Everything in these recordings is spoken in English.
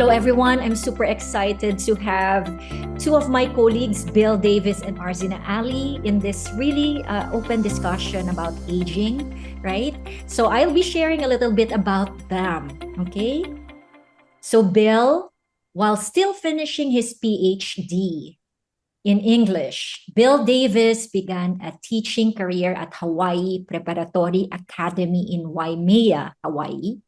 Hello, everyone. I'm super excited to have two of my colleagues, Bill Davis and Arzina Ali, in this really open discussion about aging, right? So I'll be sharing a little bit about them, okay? So Bill, while still finishing his PhD in English, Bill Davis began a teaching career at Hawaii Preparatory Academy in Waimea, Hawaii.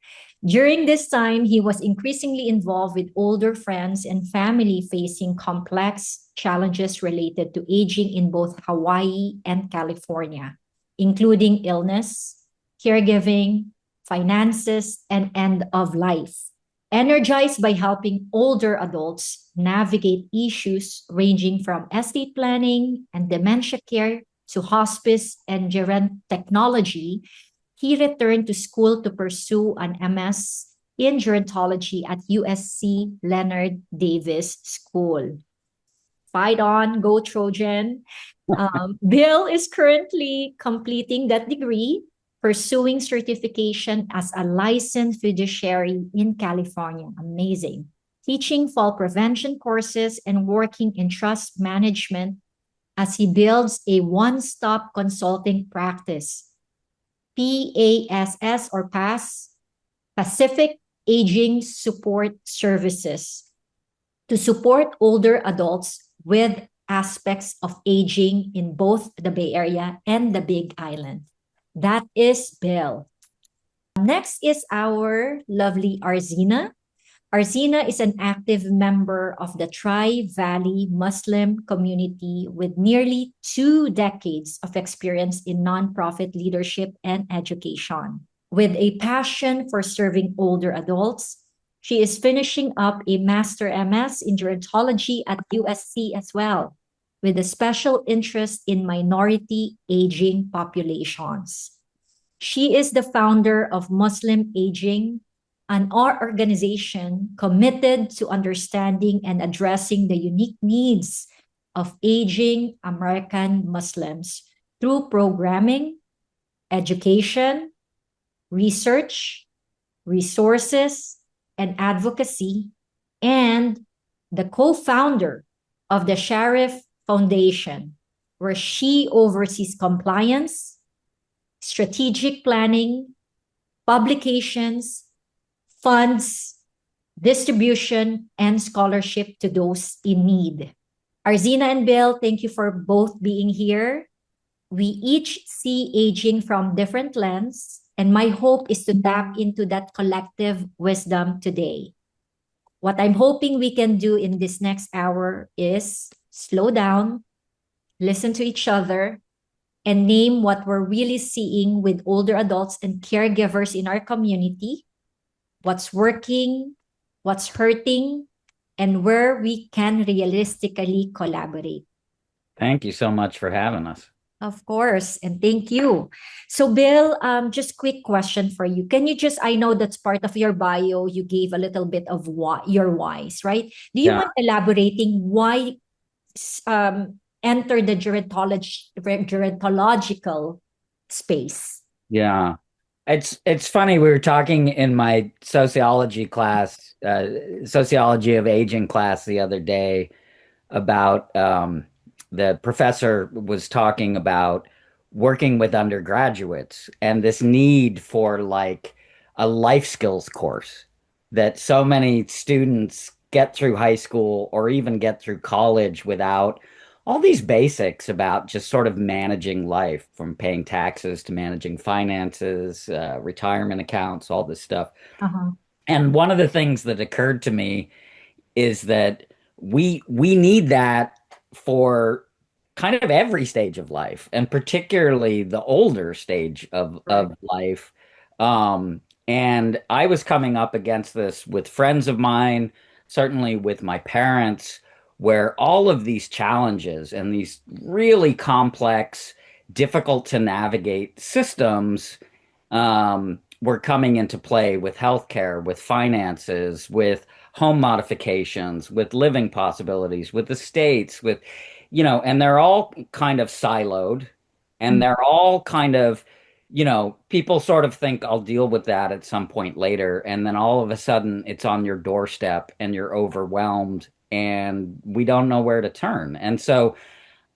During this time, he was increasingly involved with older friends and family facing complex challenges related to aging in both Hawaii and California, including illness, caregiving, finances, and end of life. Energized by helping older adults navigate issues ranging from estate planning and dementia care to hospice and gerontology, he returned to school to pursue an MS in gerontology at USC Leonard Davis School. Fight on, go Trojan. Bill is currently completing that degree, pursuing certification as a licensed fiduciary in California. Amazing. Teaching fall prevention courses and working in trust management as he builds a one-stop consulting practice, PASS or PASS, Pacific Aging Support Services, to support older adults with aspects of aging in both the Bay Area and the Big Island. That is Bill. Next is our lovely Arzina. Arzina is an active member of the Tri-Valley Muslim community with nearly 2 decades of experience in nonprofit leadership and education. With a passion for serving older adults, she is finishing up a Master MS in Gerontology at USC as well, with a special interest in minority aging populations. She is the founder of Muslim Aging, an organization committed to understanding and addressing the unique needs of aging American Muslims through programming, education, research, resources, and advocacy, and the co-founder of the Sharif Foundation, where she oversees compliance, strategic planning, publications, funds, distribution, and scholarship to those in need. Arzina and Bill, thank you for both being here. We each see aging from different lenses, and my hope is to tap into that collective wisdom today. What I'm hoping we can do in this next hour is slow down, listen to each other, and name what we're really seeing with older adults and caregivers in our community, what's working, what's hurting, and where we can realistically collaborate. Thank you so much for having us. Of course, and thank you. So Bill, just quick question for you. Can you just, I know that's part of your bio, you gave a little bit of your whys, right? Do you mind elaborating why enter the gerontological space? Yeah. It's funny, we were talking in my sociology class, sociology of aging class the other day about the professor was talking about working with undergraduates and this need for like a life skills course that so many students get through high school or even get through college without all these basics about just sort of managing life, from paying taxes to managing finances, retirement accounts, all this stuff. And one of the things that occurred to me is that we need that for kind of every stage of life, and particularly the older stage of life. And I was coming up against this with friends of mine, certainly with my parents, where all of these challenges and these really complex, difficult to navigate systems were coming into play with healthcare, with finances, with home modifications, with living possibilities, with estates, with, and they're all kind of siloed and they're all kind of, people sort of think I'll deal with that at some point later, and then all of a sudden it's on your doorstep and you're overwhelmed and we don't know where to turn. And so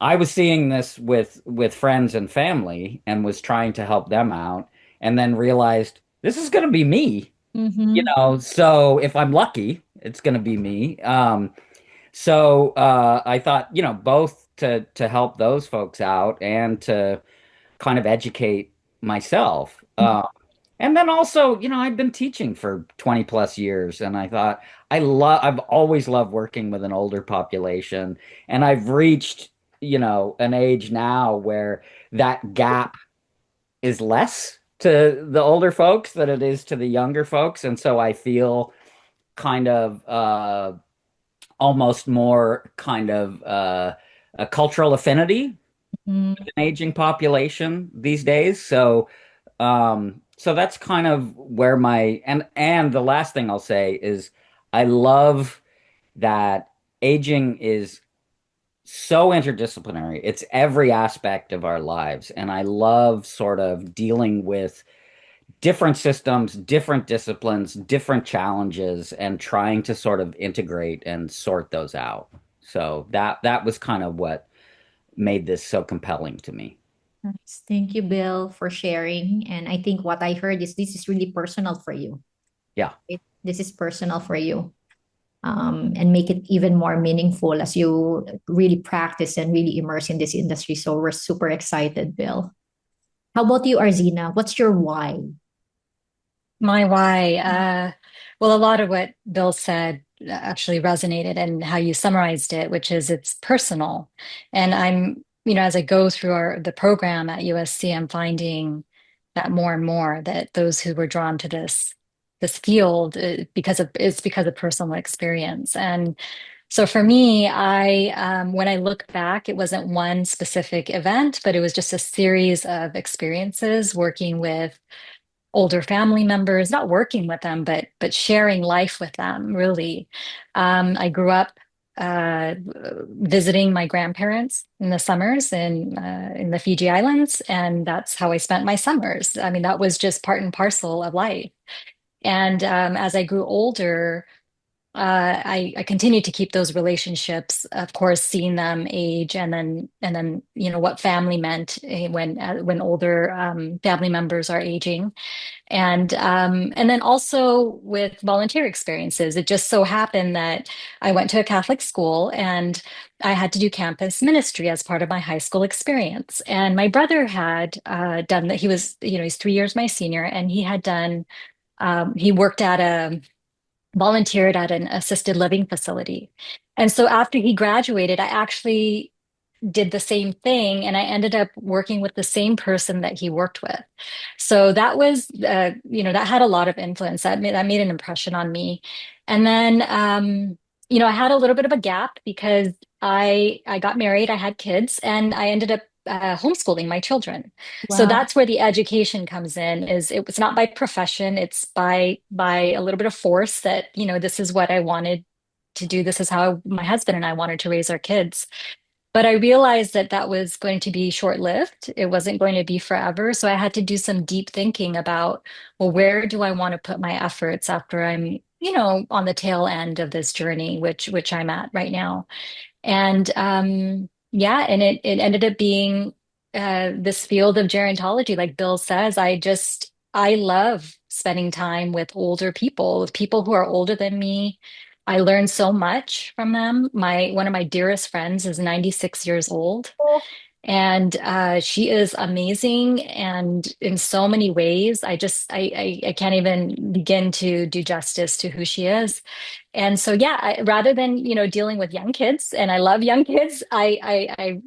I was seeing this with friends and family and was trying to help them out, and then realized this is going to be me, Mm-hmm. so if I'm lucky, it's going to be me. I thought, both to help those folks out and to kind of educate myself. And then also, I've been teaching for 20 plus years, and I thought I've always loved working with an older population, and I've reached, an age now where that gap is less to the older folks than it is to the younger folks. And so I feel kind of almost more kind of a cultural affinity Mm-hmm. an aging population these days. So that's kind of where and the last thing I'll say is I love that aging is so interdisciplinary. It's every aspect of our lives. And I love sort of dealing with different systems, different disciplines, different challenges, and trying to sort of integrate and sort those out. So that was kind of what made this so compelling to me. Nice. Thank you, Bill, for sharing. And I think what I heard is this is really personal for you. Yeah. This is personal for you. And make it even more meaningful as you really practice and really immerse in this industry. So we're super excited, Bill. How about you, Arzina? What's your why? My why, well, a lot of what Bill said actually resonated and how you summarized it, which is it's personal. And as I go through the program at USC, I'm finding that more and more that those who were drawn to this field because of personal experience. And so for me, when I look back, it wasn't one specific event, but it was just a series of experiences working with older family members, not working with them, but sharing life with them, really. I grew up visiting my grandparents in the summers in the Fiji Islands, and that's how I spent my summers. I mean, that was just part and parcel of life. And as I grew older, I continued to keep those relationships, of course, seeing them age, and then what family meant when older family members are aging. And then also with volunteer experiences, it just so happened that I went to a Catholic school and I had to do campus ministry as part of my high school experience. And my brother had done that. He's 3 years my senior, and he worked volunteered at an assisted living facility. And so after he graduated, I actually did the same thing, and I ended up working with the same person that he worked with. So that had a lot of influence. That made an impression on me. And then I had a little bit of a gap because I got married, I had kids, and I ended up homeschooling my children. So Wow. that's where the education comes in. It's not by profession, it's by a little bit of force that this is what I wanted to do. This is how my husband and I wanted to raise our kids. But I realized that that was going to be short-lived. It wasn't going to be forever. So I had to do some deep thinking about, well, where do I want to put my efforts after I'm, on the tail end of this journey, which I'm at right now. And yeah, and it ended up being this field of gerontology, like Bill says. I love spending time with people who are older than me. I learned so much from them. My One of my dearest friends is 96 years old, and she is amazing. And in so many ways, I can't even begin to do justice to who she is. And so, yeah, rather than dealing with young kids, and I love young kids, I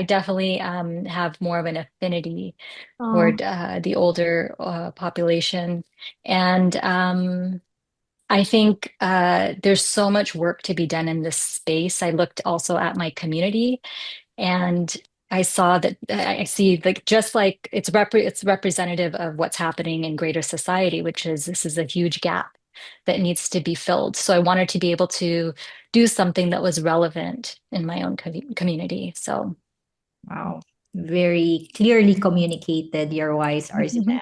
definitely have more of an affinity Oh, toward the older population. And I think there's so much work to be done in this space. I looked also at my community, and I see, like, just like it's representative of what's happening in greater society, which is this is a huge gap that needs to be filled. So I wanted to be able to do something that was relevant in my own community. So wow. Very clearly communicated your whys, Arzina.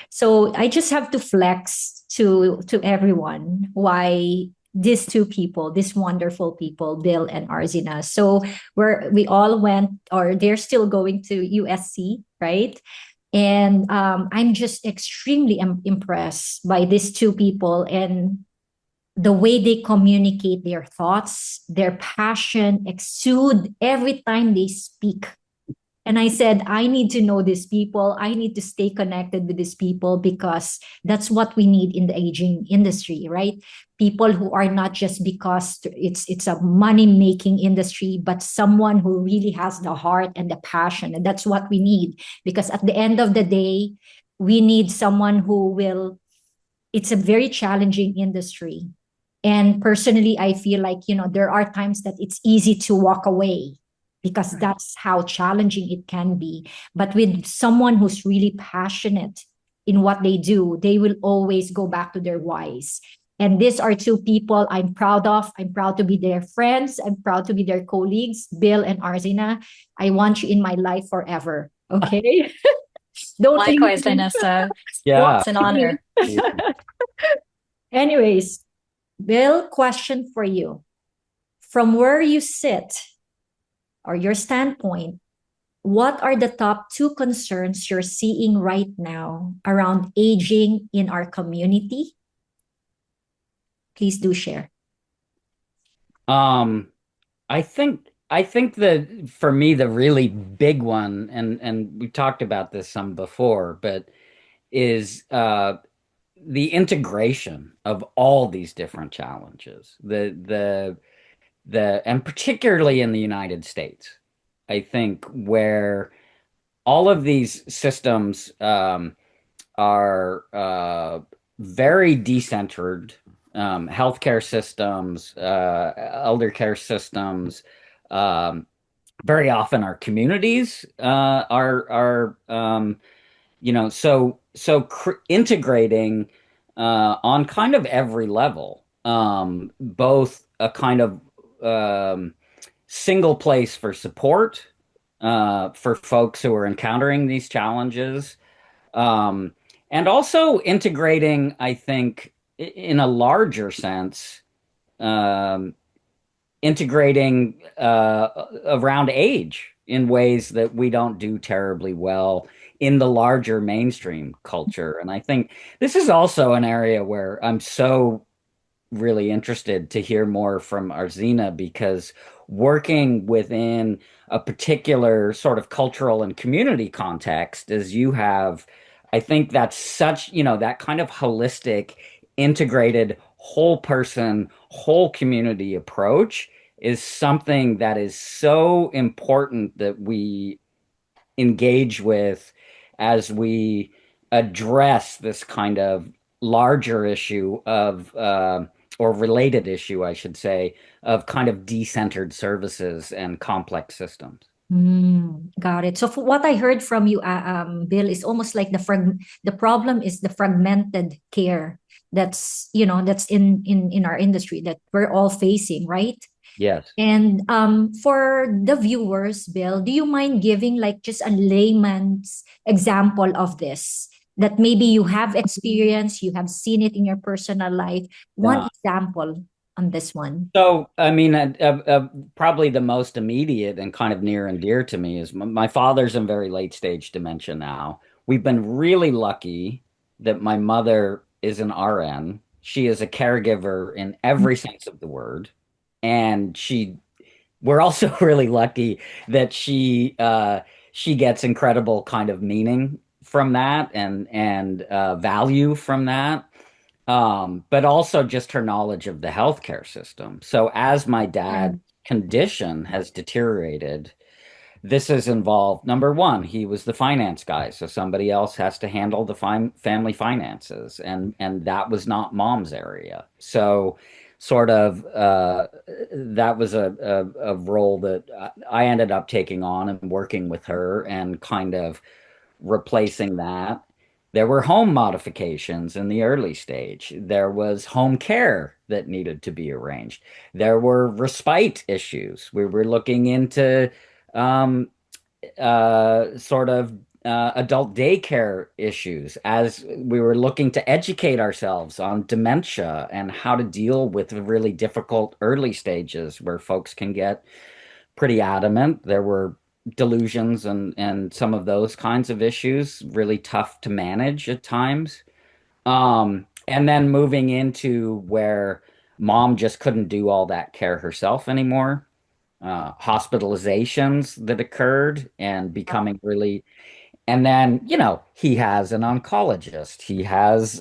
So I just have to flex to everyone why these two people, these wonderful people, Bill and Arzina. So we all went, or they're still going to USC, right? And I'm just extremely impressed by these two people and the way they communicate their thoughts, their passion exude every time they speak. And I said, I need to know these people. I need to stay connected with these people because that's what we need in the aging industry, right? People who are not just because it's a money making industry, but someone who really has the heart and the passion, and that's what we need. Because at the end of the day, we need someone who will. It's a very challenging industry, and personally, I feel like there are times that it's easy to walk away because that's how challenging it can be. But with someone who's really passionate in what they do, they will always go back to their whys. And these are two people I'm proud of. I'm proud to be their friends. I'm proud to be their colleagues, Bill and Arzina. I want you in my life forever. Okay. Don't Likewise, leave me. Vanessa. Yeah. It's an honor. Anyways, Bill, question for you. From where you sit or your standpoint, what are the top two concerns you're seeing right now around aging in our community? Please do share. I think that for me the really big one, and we talked about this some before, but is the integration of all these different challenges. And particularly in the United States, I think where all of these systems are very decentered. Healthcare systems, elder care systems, very often our communities are integrating on kind of every level, both a kind of single place for support for folks who are encountering these challenges, and also integrating, I think, in a larger sense, um, integrating around age in ways that we don't do terribly well in the larger mainstream culture. And I think this is also an area where I'm so really interested to hear more from Arzina, because working within a particular sort of cultural and community context as you have, I think that's such, that kind of holistic, integrated, whole person, whole community approach is something that is so important that we engage with as we address this kind of larger issue of or related issue, I should say, of kind of decentered services and complex systems. Got it. So for what I heard from you, Bill, is almost like the problem is the fragmented care that's in our industry that we're all facing, right? Yes. And for the viewers, Bill, do you mind giving like just a layman's example of this? That maybe you have experience, you have seen it in your personal life. One Yeah. example on this one. So, I mean, probably the most immediate and kind of near and dear to me is my father's in very late stage dementia now. We've been really lucky that my mother is an RN. She is a caregiver in every sense of the word. And we're also really lucky that she gets incredible kind of meaning from that and value from that, but also just her knowledge of the healthcare system. So as my dad's condition has deteriorated, this has involved, number one, he was the finance guy, so somebody else has to handle the family finances, and that was not mom's area. So sort of that was a role that I ended up taking on and working with her and kind of replacing that. There were home modifications in the early stage. There was home care that needed to be arranged. There were respite issues. We were looking into um, sort of adult daycare issues as we were looking to educate ourselves on dementia and how to deal with the really difficult early stages where folks can get pretty adamant. There were delusions and some of those kinds of issues, really tough to manage at times. And then moving into where mom just couldn't do all that care herself anymore. Hospitalizations that occurred and becoming really, and then, he has an oncologist. He has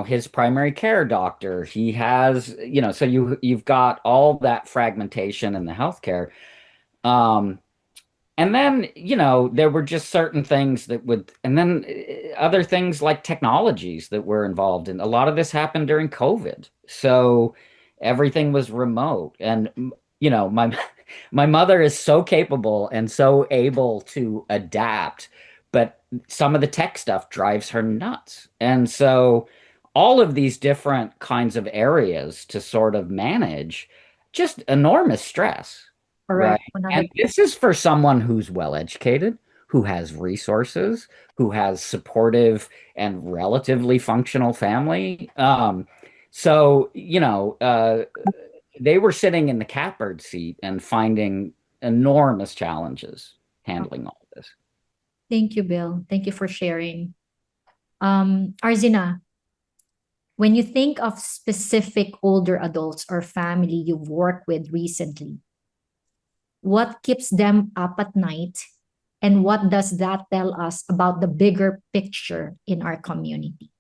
his primary care doctor. He has, so you've got all that fragmentation in the healthcare. Um, and then, there were just certain things that would, and then other things like technologies that were involved in. A lot of this happened during COVID. So everything was remote. And, my my mother is so capable and so able to adapt, but some of the tech stuff drives her nuts. And so all of these different kinds of areas to sort of manage, just enormous stress. Right. Correct. And 100. this is for someone who's well educated, who has resources, who has supportive and relatively functional family. So, they were sitting in the catbird seat and finding enormous challenges handling all of this. Thank you, Bill. Thank you for sharing. Arzina, when you think of specific older adults or family you've worked with recently, what keeps them up at night, and what does that tell us about the bigger picture in our community?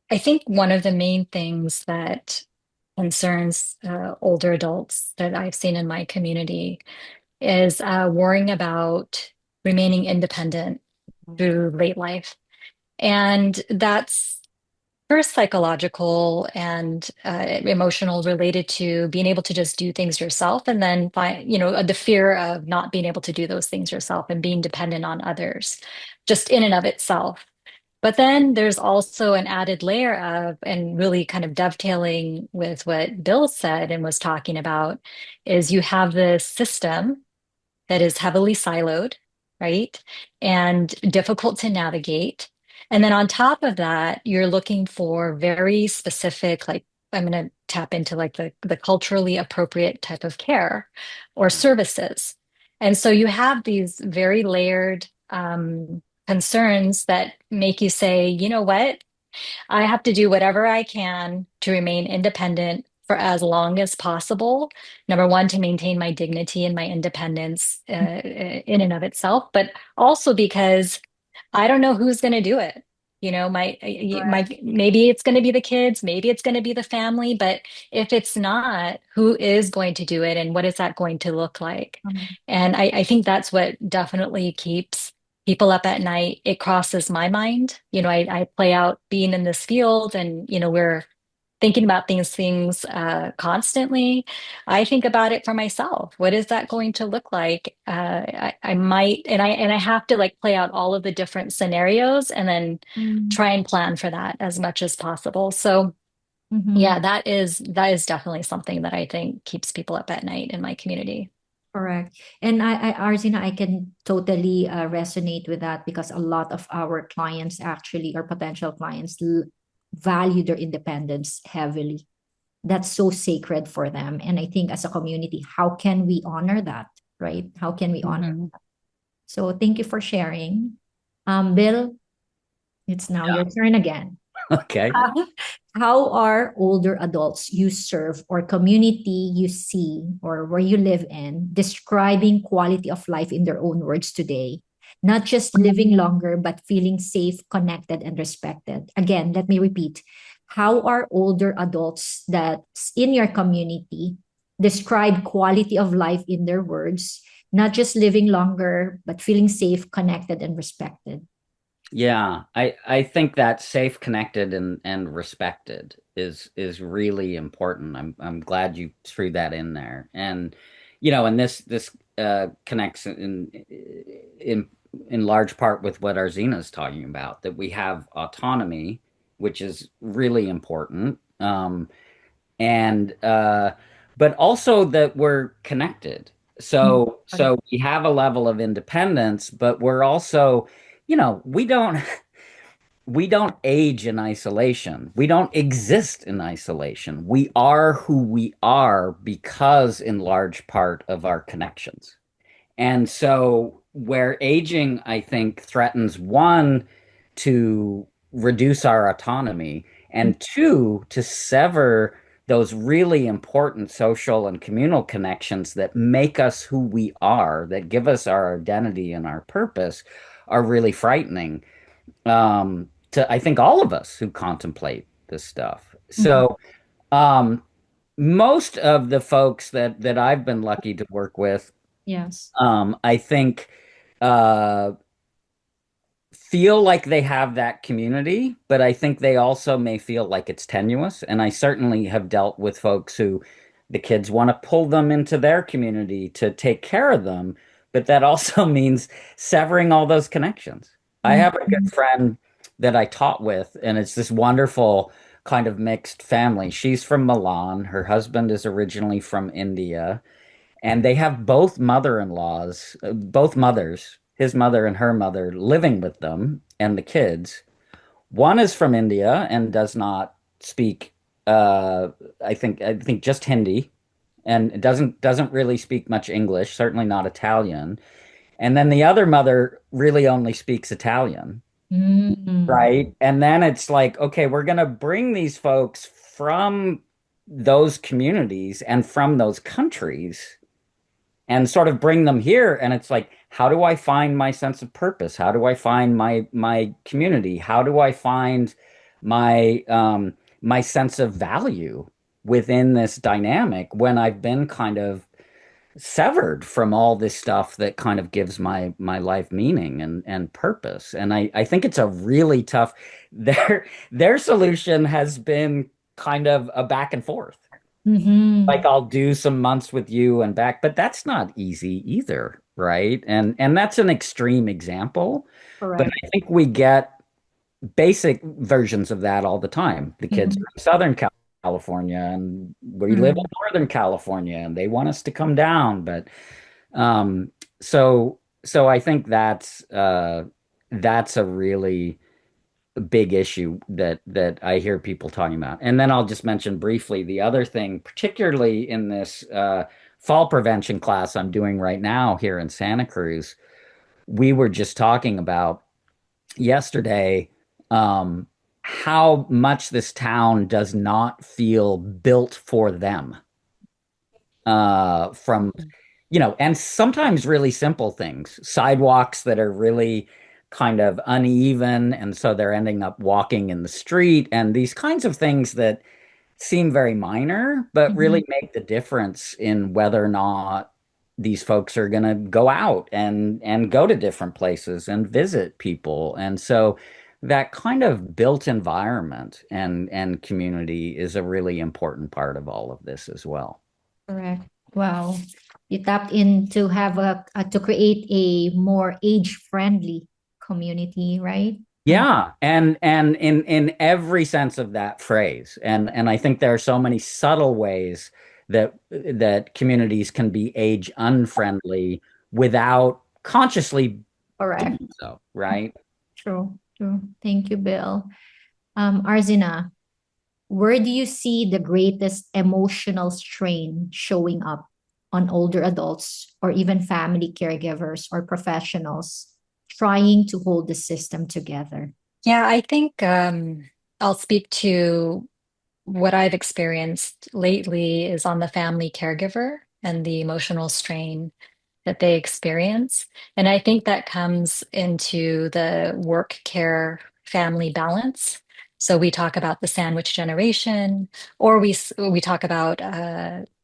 I think one of the main things that concerns older adults that I've seen in my community is worrying about remaining independent through late life. And that's first psychological and emotional, related to being able to just do things yourself, and then find, the fear of not being able to do those things yourself and being dependent on others, just in and of itself. But then there's also an added layer of, and really kind of dovetailing with what Bill said and was talking about, is you have this system that is heavily siloed, right? And difficult to navigate. And then on top of that, you're looking for very specific, like I'm going to tap into like the culturally appropriate type of care or services. And so you have these very layered concerns that make you say, you know what? I have to do whatever I can to remain independent for as long as possible. Number one, to maintain my dignity and my independence in and of itself, but also because I don't know who's going to do it. My Correct. maybe it's going to be the kids, maybe it's going to be the family, but if it's not, who is going to do it, and what is that going to look like? And I think that's what definitely keeps people up at night. It crosses my mind. I play out being in this field, and we're thinking about these things constantly. I think about it for myself. What is that going to look like? I might, and I have to like play out all of the different scenarios and then Mm. try and plan for that as much as possible. So Mhm. yeah, that is definitely something that I think keeps people up at night in my community. Correct. And Arzina, I can totally resonate with that because a lot of our clients actually, or potential clients, value their independence heavily. That's so sacred for them. And I think as a community, how can we honor that, right? How can we honor? Mhm. So thank you for sharing. Bill, it's now your turn again. Okay. How are older adults you serve or community you see or where you live in describing quality of life in their own words today? Not just living longer, but feeling safe, connected, and respected. Again, let me repeat. How are older adults that's in your community describe quality of life in their words? Not just living longer, but feeling safe, connected, and respected. Yeah, I think that safe, connected, and respected is really important. I'm glad you threw that in there. And and this connects in in large part with what Arzina is talking about, that we have autonomy, which is really important. And but also that we're connected. So we have a level of independence, but we're also, we don't age in isolation. We don't exist in isolation. We are who we are because in large part of our connections. And so, where aging, I think, threatens one, to reduce our autonomy, and two, to sever those really important social and communal connections that make us who we are, that give us our identity and our purpose, are really frightening to, I think, all of us who contemplate this stuff. Mhm. So, um, most of the folks that I've been lucky to work with, Yes. I think, uh, feel like they have that community, but I think they also may feel like it's tenuous. And I certainly have dealt with folks who the kids want to pull them into their community to take care of them, but that also means severing all those connections. I have a good Mhm. friend that I taught with, and it's this wonderful kind of mixed family. She's from Milan. Her husband is originally from India. And they have both mother-in-laws, both mothers, his mother and her mother, living with them and the kids. One is from India and does not speak, uh, I think just Hindi, and doesn't really speak much English, certainly not Italian. And then the other mother really only speaks Italian, Mm. right? And then it's like, okay, we're gonna bring these folks from those communities and from those countries and sort of bring them here. And it's like, how do I find my sense of purpose? How do I find my community? How do I find my sense of value within this dynamic when I've been kind of severed from all this stuff that kind of gives my life meaning and purpose? And I think it's a really tough, their solution has been kind of a back and forth. Like, Mhm. I'll do some months with you and back, but that's not easy either, right? And that's an extreme example, but Correct. I think we get basic versions of that all the time. The kids Mhm. are in Southern California and we live in Mm. Northern California and they want us to come down, but um so I think that's a really big issue that I hear people talking about. And then I'll just mention briefly the other thing, particularly in this fall prevention class I'm doing right now here in Santa Cruz. We were just talking about yesterday how much this town does not feel built for them from and sometimes really simple things, sidewalks that are really kind of uneven, and so they're ending up walking in the street, and these kinds of things that seem very minor, but Mhm. really make the difference in whether or not these folks are going to go out and go to different places and visit people. And so that kind of built environment and community is a really important part of all of this as well. Correct. Wow. You tapped in to have to create a more age-friendly community, right? Um, Yeah, and in every sense of that phrase. And I think there are so many subtle ways that communities can be age unfriendly without consciously correct. doing so, right? True. True. Thank you, Bill. Arzina, where do you see the greatest emotional strain showing up on older adults or even family caregivers or professionals trying to hold the system together? Yeah, I think I'll speak to what I've experienced lately is on the family caregiver and the emotional strain that they experience. And I think that comes into the work care family balance. So we talk about the sandwich generation, or we talk about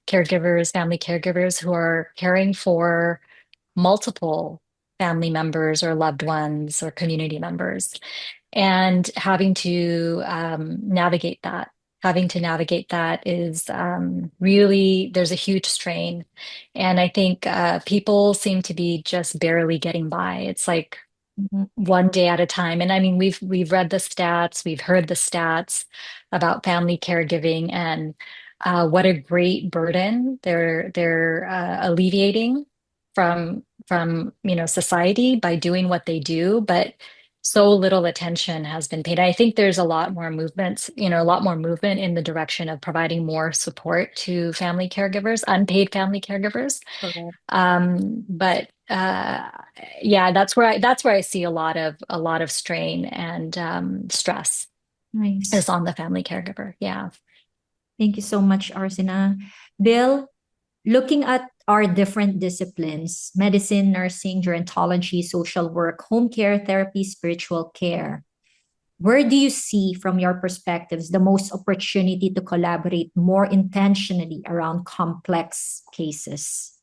caregivers, family caregivers who are caring for multiple family members or loved ones or community members and having to navigate that. Having to navigate that is really, there's a huge strain. And I think people seem to be just barely getting by. It's like Mhm. one day at a time. And I mean, we've read the stats, we've heard the stats about family caregiving, and what a great burden they're alleviating from society by doing what they do, but so little attention has been paid. I think there's a lot more movements, a lot more movement in the direction of providing more support to family caregivers, unpaid family caregivers. Correct. But yeah, that's where I see a lot of strain and stress is Nice. on the family caregiver. Yeah. Thank you so much, Arzina. Bill, looking at our different disciplines, medicine, nursing, gerontology, social work, home care, therapy, spiritual care, where do you see from your perspectives the most opportunity to collaborate more intentionally around complex cases?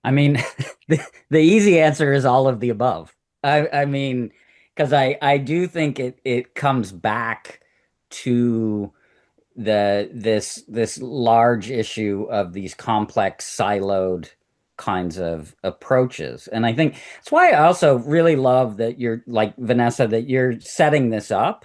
I mean, the easy answer is all of the above. I mean, because I do think it comes back to this large issue of these complex siloed kinds of approaches. And I think that's why I also really love that you're like Vanessa, that you're setting this up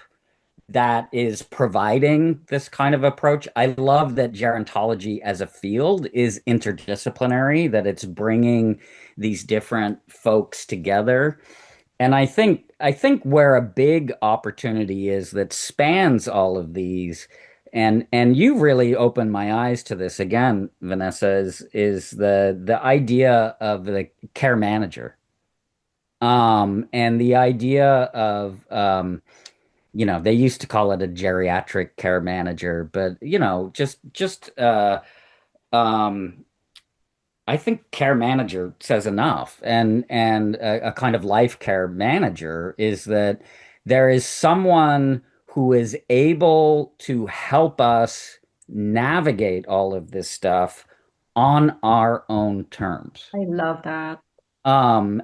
that is providing this kind of approach. I love that gerontology as a field is interdisciplinary, that it's bringing these different folks together. And I think where a big opportunity is that spans all of these, and you really opened my eyes to this again, Vanessa, is the idea of the care manager. And the idea of they used to call it a geriatric care manager, but just um I think care manager says enough. And a kind of life care manager is that there is someone who is able to help us navigate all of this stuff on our own terms. I love that.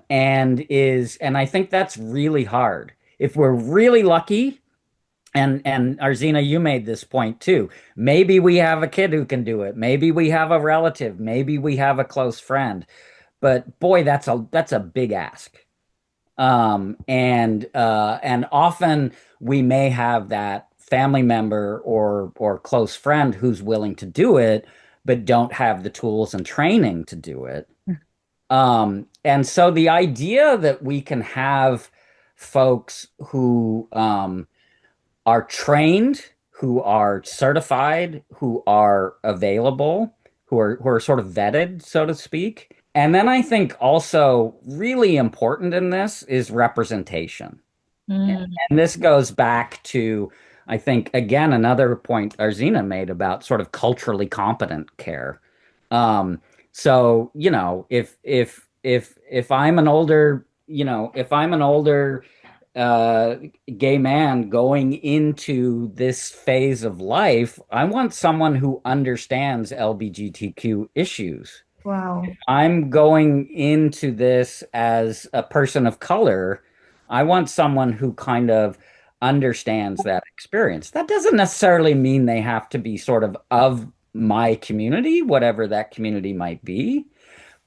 And I think that's really hard. If we're really lucky, and Arzina, you made this point too. Maybe we have a kid who can do it. Maybe we have a relative. Maybe we have a close friend. But boy, that's a big ask. And often we may have that family member or close friend who's willing to do it, but don't have the tools and training to do it. And so the idea that we can have folks who are trained, who are certified, who are available, who are sort of vetted, so to speak. And then I think also really important in this is representation. Mm. And this goes back to, I think, again, another point Arzina made about sort of culturally competent care. Um, so, if I'm an older, if I'm an older uh, gay man going into this phase of life, I want someone who understands LGBTQ issues. Wow. I'm going into this as a person of color. I want someone who kind of understands that experience. That doesn't necessarily mean they have to be sort of my community, whatever that community might be.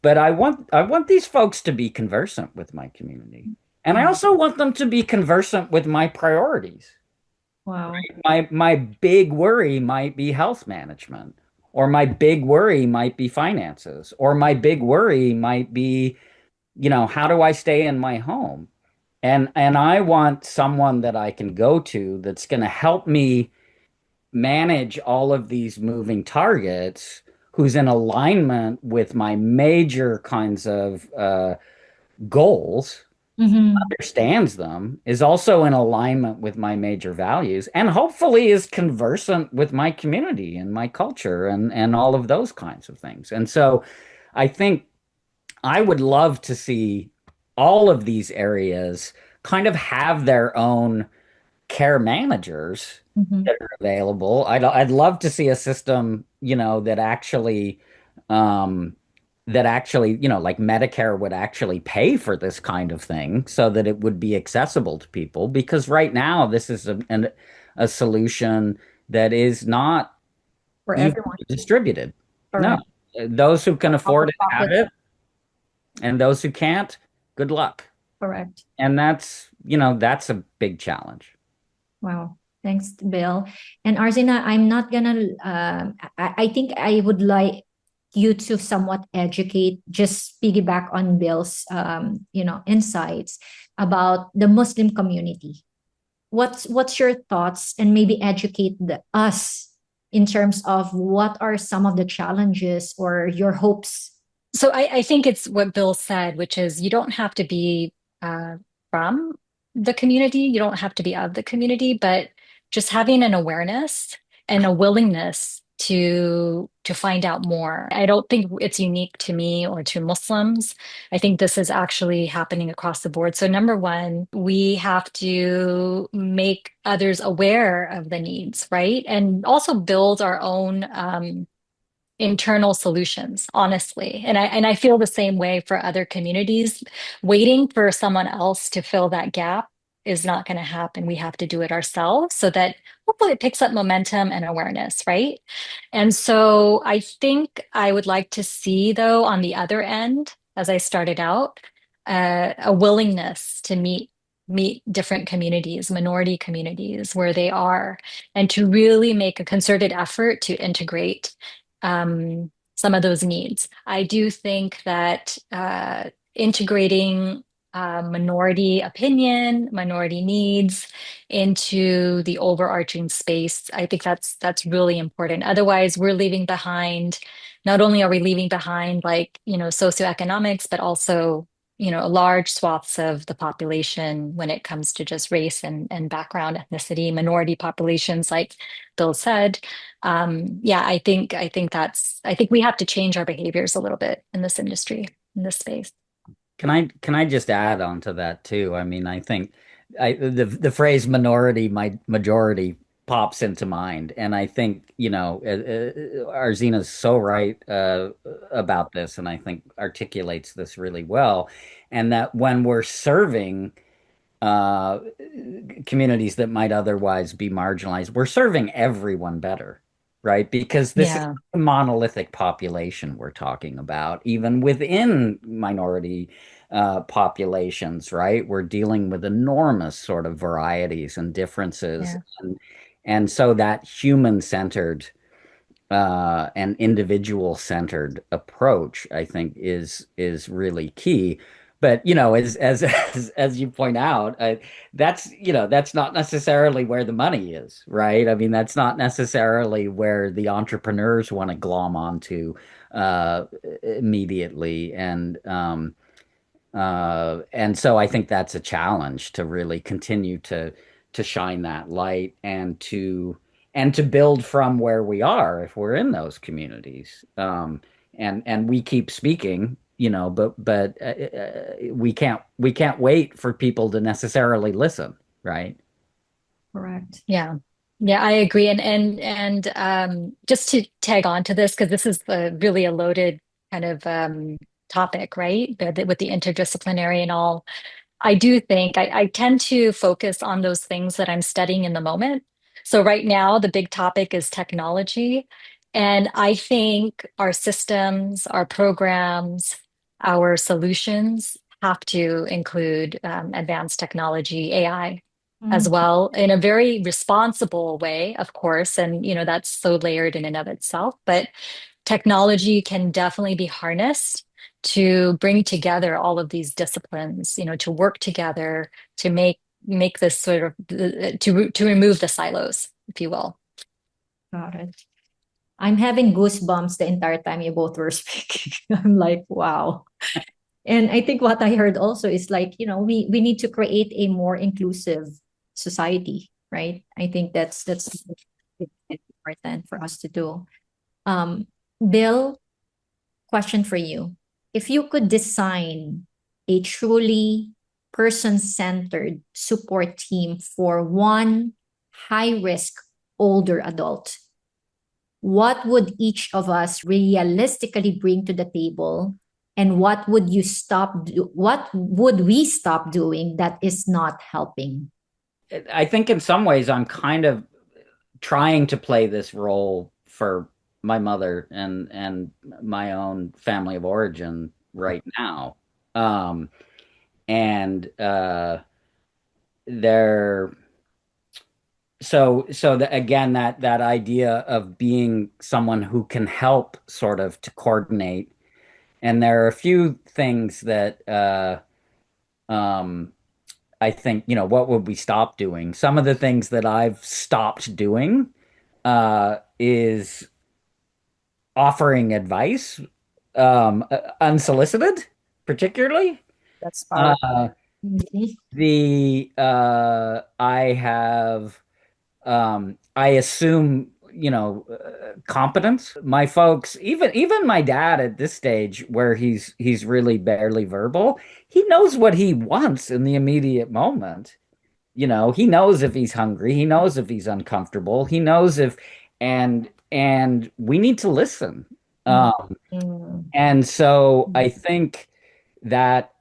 But I want these folks to be conversant with my community. And I also want them to be conversant with my priorities. Wow. My big worry might be health management, or my big worry might be finances, or my big worry might be, how do I stay in my home? And I want someone that I can go to that's going to help me manage all of these moving targets, who's in alignment with my major kinds of goals, Mm-hmm. understands them, is also in alignment with my major values, and hopefully is conversant with my community and my culture and all of those kinds of things. And so I think I would love to see all of these areas kind of have their own care managers Mm-hmm. that are available. I'd love to see a system, um, that actually, like Medicare would actually pay for this kind of thing so that it would be accessible to people. Because right now, this is a solution that is not For evenly everyone. distributed. No, Correct. those who can Out afford of it have pocket. it, and those who can't, good luck. Correct. And that's a big challenge. Wow. Thanks, Bill. And Arzina, I'm not gonna, I think I would like you to somewhat educate, just piggyback on Bill's, insights about the Muslim community. What's your thoughts, and maybe educate us in terms of what are some of the challenges or your hopes? So I think it's what Bill said, which is you don't have to be from the community, you don't have to be of the community, but just having an awareness and a willingness to find out more. I don't think it's unique to me or to Muslims. I think this is actually happening across the board. So number one, we have to make others aware of the needs, right? And also build our own internal solutions, honestly. And I feel the same way for other communities. Waiting for someone else to fill that gap is not going to happen. We have to do it ourselves so that hopefully it picks up momentum and awareness, right? And so I think I would like to see, though, on the other end, as I started out, a willingness to meet different communities, minority communities where they are, and to really make a concerted effort to integrate some of those needs. I do think that integrating minority opinion, minority needs into the overarching space, I think that's really important. Otherwise, we're leaving behind. Not only are we leaving behind, like, socioeconomics, but also, large swaths of the population when it comes to just race and background, ethnicity, minority populations, like Bill said. Yeah, I think we have to change our behaviors a little bit in this industry, in this space. Can I just add on to that too? I mean, I think the phrase minority, my majority pops into mind, and I think Arzina's so right about this, and I think articulates this really well, and that when we're serving uh, communities that might otherwise be marginalized, we're serving everyone better, right? Because this is Yeah, a monolithic population we're talking about, even within minority populations, right? We're dealing with enormous sort of varieties and differences. yeah. And so that human-centered and individual-centered approach, I think, is really key. But as you point out, that's not necessarily where the money is, right? I mean, that's not necessarily where the entrepreneurs want to glom onto immediately, and so I think that's a challenge to really continue to shine that light and to build from where we are if we're in those communities. And we keep speaking, but we can't wait for people to necessarily listen, right? Correct. Yeah. Yeah, I agree. And just to tag on to this, because this is really a loaded kind of topic, right? With the interdisciplinary and all. I do think I tend to focus on those things that I'm studying in the moment. So right now, the big topic is technology. And I think our systems, our programs, our solutions have to include advanced technology, AI, as Mm, well, in a very responsible way, of course. And, that's so layered in and of itself. But technology can definitely be harnessed to bring together all of these disciplines, to work together to make this sort of to remove the silos, if you will. got it. I'm having goosebumps the entire time you both were speaking. I'm like, wow. And I think what I heard also is like, we need to create a more inclusive society, right? I think that's important for us to do. Um, Bill, question for you. If you could design a truly person-centered support team for one high-risk older adult, what would each of us realistically bring to the table, and what would we stop doing that is not helping? I think in some ways I'm kind of trying to play this role for my mother and my own family of origin right now. Um, and there again, that idea of being someone who can help sort of to coordinate. And there are a few things that um, I think, what would we stop doing? Some of the things that I've stopped doing is offering advice, unsolicited, particularly. That's powerful. Uh, Mhm. I have I assume, competence. My folks, even my dad at this stage where he's really barely verbal, he knows what he wants in the immediate moment. He knows if he's hungry, he knows if he's uncomfortable, he knows if and we need to listen. Um, Mhm. and so I think that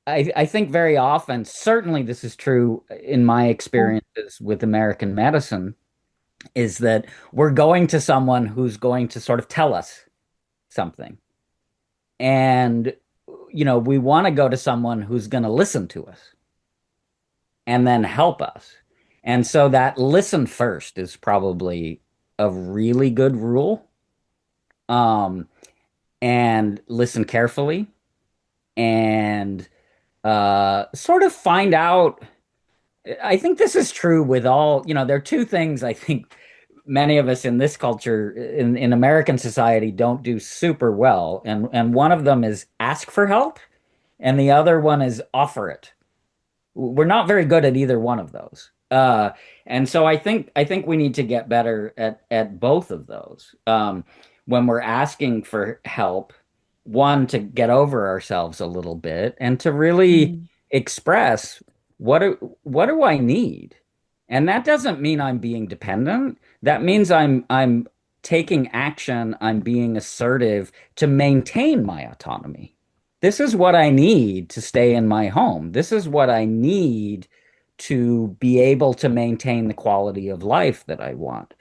I think very often, certainly this is true in my experiences with American medicine, is that we're going to someone who's going to sort of tell us something. And, we want to go to someone who's going to listen to us and then help us. And so that listen first is probably a really good rule. Um, and listen carefully and sort of find out. I think this is true with all, there are two things I think many of us in this culture, in American society, don't do super well. And one of them is ask for help, and the other one is offer it. We're not very good at either one of those. And so I think we need to get better at both of those. When we're asking for help, one, to get over ourselves a little bit and to really Mhm. express what do I need? And that doesn't mean I'm being dependent. That means I'm taking action, I'm being assertive to maintain my autonomy. This is what I need to stay in my home. This is what I need to be able to maintain the quality of life that I want.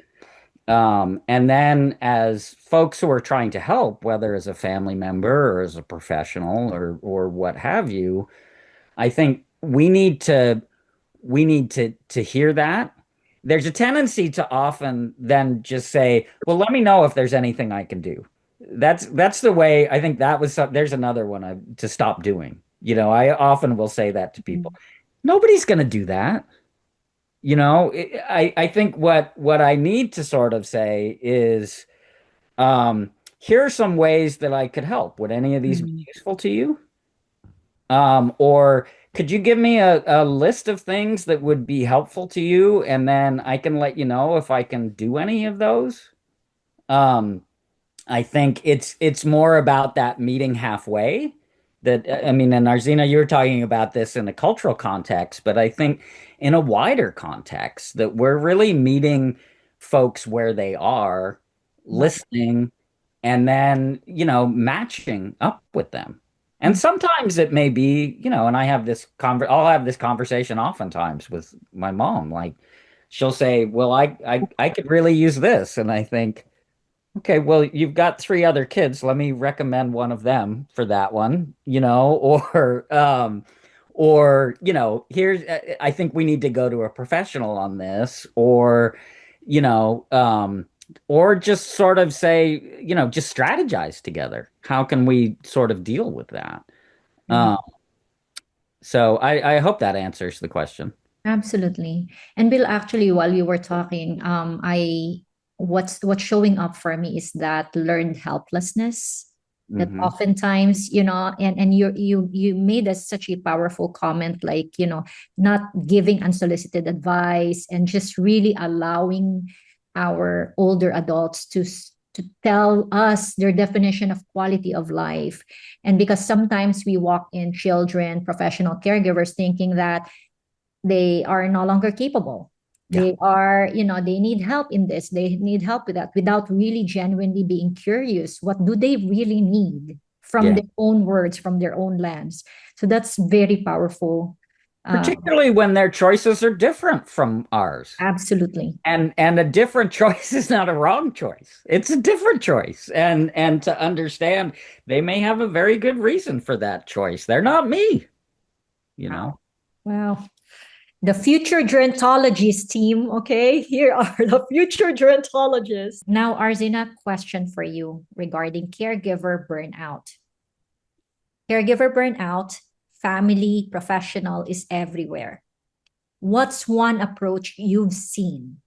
And then, as folks who are trying to help, whether as a family member or as a professional or what have you, I think we need to hear that. There's a tendency to often then just say, "Well, let me know if there's anything I can do." That's the way I think there's another one to stop doing. I often will say that to people. Nobody's going to do that. I think what I need to sort of say is, here are some ways that I could help. Would any of these be Mhm. useful to you? Or could you give me a list of things that would be helpful to you, and then I can let you know if I can do any of those? Um, I think it's more about that meeting halfway. I mean, and Arzina, you were talking about this in a cultural context, but I think in a wider context that we're really meeting folks where they are, Yeah. listening, and then, matching up with them. And sometimes it may be, and I'll have this conversation oftentimes with my mom. Like she'll say, "Well, I could really use this." And I think, okay, well, you've got three other kids. Let me recommend one of them for that one, or here's I think we need to go to a professional on this, you know, um, or just sort of say, just strategize together. How can we sort of deal with that? Mhm. Um, so I hope that answers the question. Absolutely. And Bill, actually, while you were talking, what's showing up for me is that learned helplessness. That Hmm. oftentimes, and you made us such a powerful comment, like, not giving unsolicited advice and just really allowing our older adults to tell us their definition of quality of life. And because sometimes we walk in children, professional caregivers thinking that they are no longer capable. Yeah. They need help in this, they need help with that, without really genuinely being curious. What do they really need from Yeah. their own words, from their own lens? So that's very powerful. Particularly when their choices are different from ours. Absolutely. And a different choice is not a wrong choice. It's a different choice. And to understand they may have a very good reason for that choice. They're not me, you know. Wow. Wow. The future gerontologist team, okay? Here are the future gerontologists. Now, Arzina, question for you regarding caregiver burnout. Caregiver burnout, family, professional is everywhere. What's one approach you've seen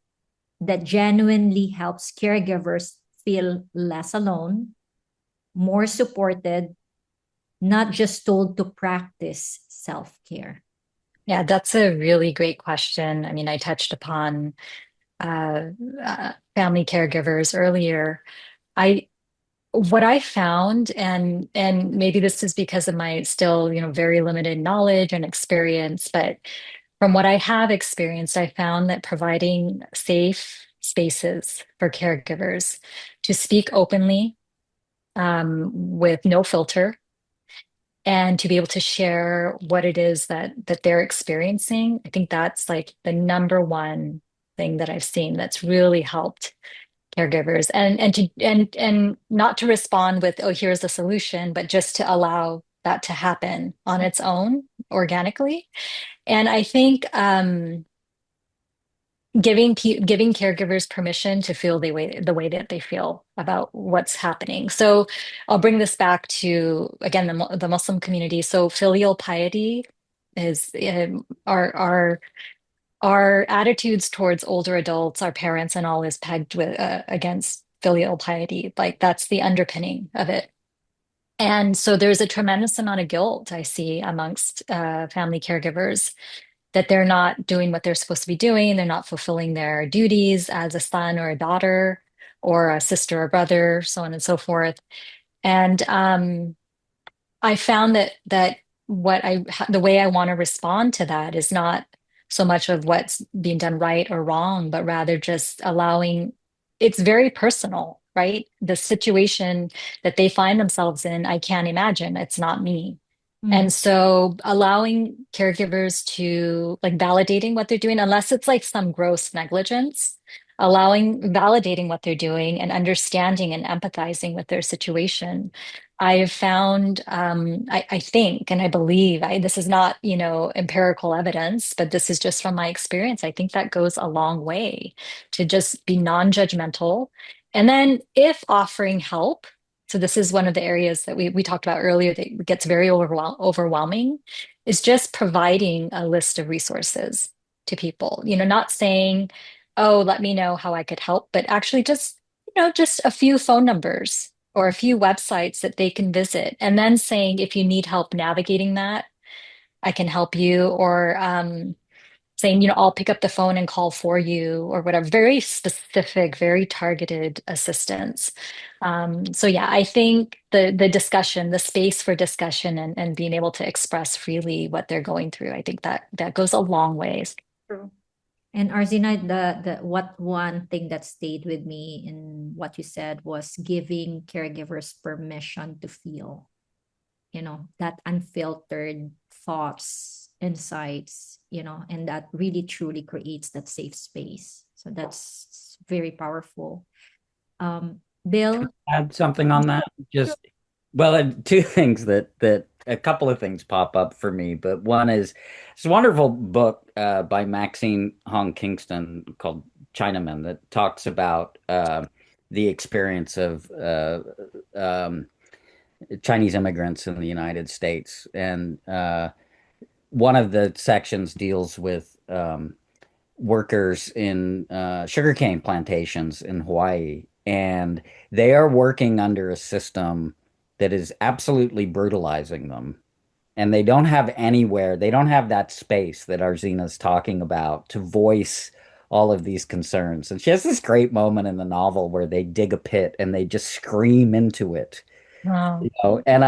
that genuinely helps caregivers feel less alone, more supported, not just told to practice self-care? Yeah, that's a really great question. I mean, I touched upon family caregivers earlier. I what I found, and maybe this is because of my still, very limited knowledge and experience, but from what I have experienced, I found that providing safe spaces for caregivers to speak openly, with no filter, and to be able to share what it is that they're experiencing, I think that's like the number one thing that I've seen that's really helped caregivers, and not to respond with, oh, here's the solution, but just to allow that to happen on its own organically. And I think giving caregivers permission to feel the way that they feel about what's happening. So I'll bring this back to, again, the Muslim community. So filial piety is our attitudes towards older adults, our parents, and all is pegged with against filial piety. Like that's the underpinning of it. And so there's a tremendous amount of guilt I see amongst family caregivers that they're not doing what they're supposed to be doing. They're not fulfilling their duties as a son or a daughter or a sister or brother, so on and so forth. And I found that the way I want to respond to that is not so much of what's being done right or wrong, but rather just allowing, it's very personal, right? The situation that they find themselves in, I can't imagine. It's not me. Mm. And so allowing caregivers to like validating what they're doing, unless it's like some gross negligence, validating what they're doing and understanding and empathizing with their situation. I've found, I think, and I believe, this is not, empirical evidence, but this is just from my experience. I think that goes a long way to just be non-judgmental. And then if offering help, so this is one of the areas that we talked about earlier that gets very overwhelming, is just providing a list of resources to people, not saying, oh, let me know how I could help, but actually just a few phone numbers or a few websites that they can visit, and then saying, if you need help navigating that, I can help you, or saying, I'll pick up the phone and call for you, or whatever. Very specific, very targeted assistance. So yeah, I think the discussion, the space for discussion, and being able to express freely what they're going through, I think that goes a long ways. True. And Arzina, the what one thing that stayed with me in what you said was giving caregivers permission to feel, that unfiltered thoughts, insights, and that really truly creates that safe space. So that's very powerful. Bill? Add something on that. Just well, two things that a couple of things pop up for me, but one is it's a wonderful book by Maxine Hong Kingston called Chinaman that talks about the experience of Chinese immigrants in the United States, and one of the sections deals with workers in sugarcane plantations in Hawaii, and they are working under a system that is absolutely brutalizing them. And they don't have that space that Arzina's talking about to voice all of these concerns. And she has this great moment in the novel where they dig a pit and they just scream into it. Wow. And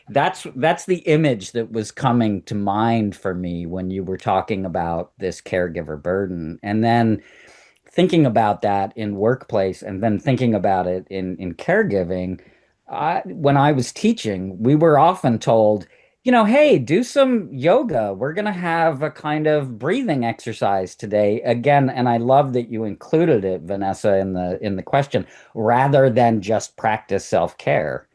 that's the image that was coming to mind for me when you were talking about this caregiver burden. And then thinking about that in workplace and then thinking about it in caregiving, when I was teaching, we were often told, hey, do some yoga. We're going to have a kind of breathing exercise today again. And I love that you included it, Vanessa, in the question, rather than just practice self-care,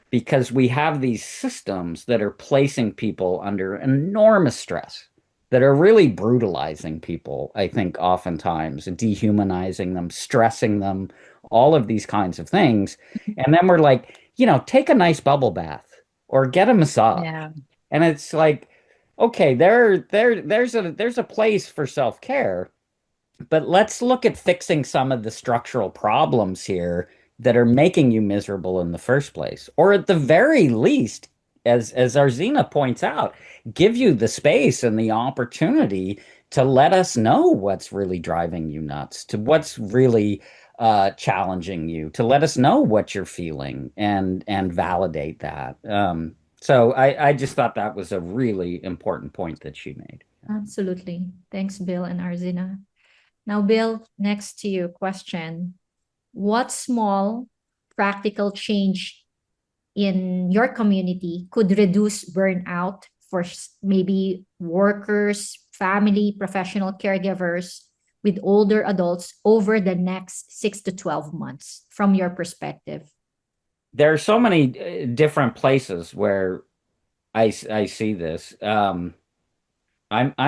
because we have these systems that are placing people under enormous stress that are really brutalizing people, I think, oftentimes, dehumanizing them, stressing them, all of these kinds of things. And then we're like, take a nice bubble bath or get a massage. Yeah. And it's like, okay, there's a place for self-care, but let's look at fixing some of the structural problems here that are making you miserable in the first place. Or at the very least, as Arzina points out, give you the space and the opportunity to let us know what's really driving you nuts, to what's really challenging you, to let us know what you're feeling and validate that. So I just thought that was a really important point that she made. Absolutely. Thanks, Bill and Arzina. Now, Bill, next to you, question. What small practical change in your community could reduce burnout for maybe workers, family, professional caregivers with older adults over the next 6 to 12 months from your perspective? There are so many different places where I see this. I'm